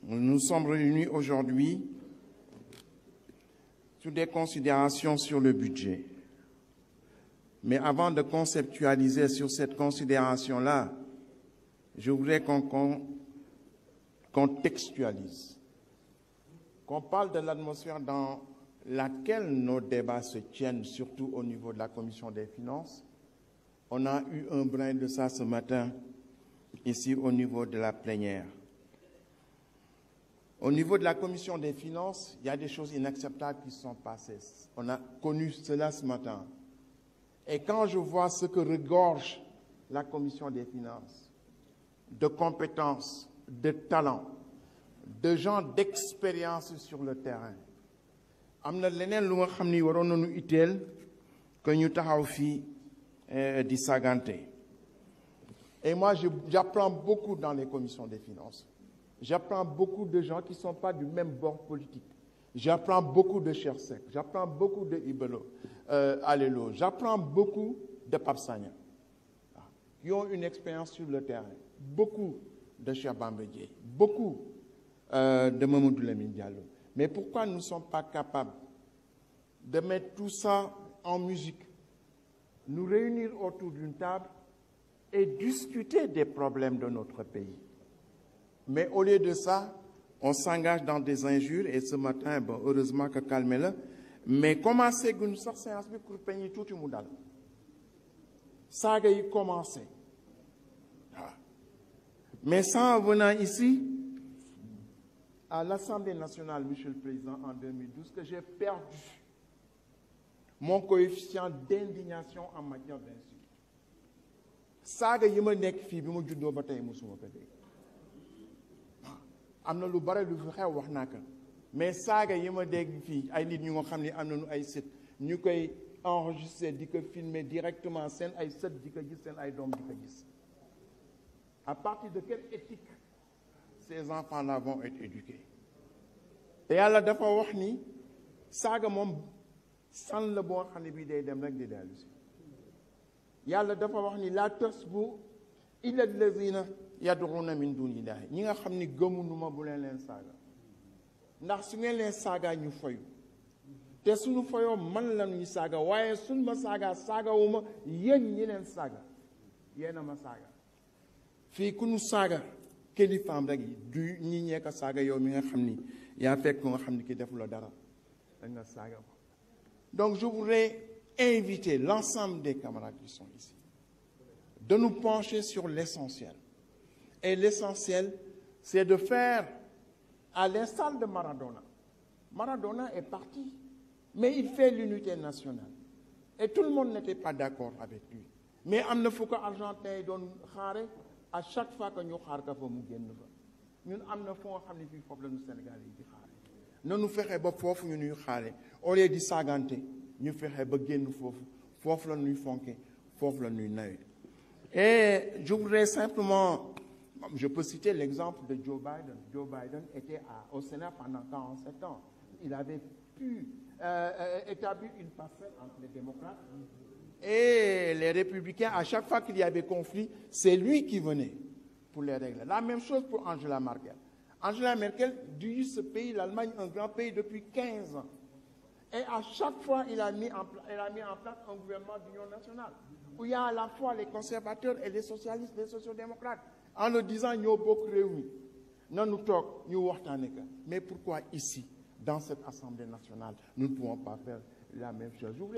Nous sommes réunis aujourd'hui sur des considérations sur le budget. Mais avant de conceptualiser sur cette considération-là, je voudrais qu'on contextualise, qu'on parle de l'atmosphère dans laquelle nos débats se tiennent, surtout au niveau de la Commission des finances. On a eu un brin de ça ce matin, ici au niveau de la plénière. Au niveau de la Commission des finances, il y a des choses inacceptables qui sont passées. On a connu cela ce matin. Et quand je vois ce que regorge la Commission des finances, de compétences, de talents, de gens d'expérience sur le terrain, am na leneen lu nga xam ni waroon nañu itteel que ñu taxaw fii di sagante. Et moi, j'apprends beaucoup dans les commissions des finances. J'apprends beaucoup de gens qui ne sont pas du même bord politique. J'apprends beaucoup de Cheikh Seck, j'apprends beaucoup de Ibelo Alelo, j'apprends beaucoup de Pape Sagna, qui ont une expérience sur le terrain. Beaucoup de Cheikh Bamba Dièye, beaucoup de Mamadou Lamine Diallo. Mais pourquoi nous ne sommes pas capables de mettre tout ça en musique, nous réunir autour d'une table et discuter des problèmes de notre pays? Mais au lieu de ça, on s'engage dans des injures et ce matin, bon, heureusement que calmez-le. Mais commencez que nous sortons séance pour payer tout le monde. Ça a commencé. Mais ça, en venant ici, à l'Assemblée nationale, Monsieur le Président, en 2012, que j'ai perdu mon coefficient d'indignation en matière d'insulte. Ça a été am na lu bare lu fi xew wax naa ko mais saaga yi ma dégg fii ay nit ñu nga xam ne am nañu ay sët ñu koy enregistrer di ko filmer directement seen ay sët di ko gis seen ay doom di ko gis. À partir de quelle éthique ces enfants-là vont être éduqués? te yàlla dafa wax ni saaga moom san la boo xam ne bii day dem rek di dellu si. yàlla dafa wax ni laa tasbu illa allazina yad'una min dunillahi ñi nga xam ni gëmunu ma bu leen saaga ndax su ngeen leen saaga ñu foyu te suñu foyoo man la ñuy saaga waaye suñ ma saaga saagawuma yéen ñi leen saaga yéen a ma saaga fii ku ñu saaga kilifaam rek yi du ñi ñeeka saaga yow mi nga xam ni yaa fekk ko nga xam ni ki defu la dara dañ nga saaga ko. Donc je voudrais inviter l'ensemble des camarades qui sont ici de nous pencher sur l'essentiel. Et l'essentiel, c'est de faire, à l'instar de Maradona. Maradona est parti, mais il fait l'unité nationale. Et tout le monde n'était pas d'accord avec lui. Mais amna fuko argentin don xaré à chaque fois que ñu xaar ka fa mu génn fa. Ñun amna fo xamni fi fofu lañu Sénégal yi di xaré. Nanu fexé ba fofu ñu ñuy xaré. Au lieu di saganté, ñu fexé ba génn fofu. Fofu la ñuy fonké, fofu la ñuy nawé. Et je voudrais simplement, je peux citer l'exemple de Joe Biden. Joe Biden était au Sénat pendant 47 ans. Il avait pu établir une passerelle entre les démocrates et les républicains. À chaque fois qu'il y avait conflit, c'est lui qui venait pour les régler. La même chose pour Angela Merkel. Angela Merkel dirige ce pays, l'Allemagne, un grand pays depuis 15 ans. Et à chaque fois, elle a mis en place un gouvernement d'union nationale, où il y a à la fois les conservateurs et les socialistes, les sociodémocrates, en leur disant, nous sommes réunis, nous sommes. Mais pourquoi ici, dans cette Assemblée nationale, nous ne pouvons pas faire la même chose?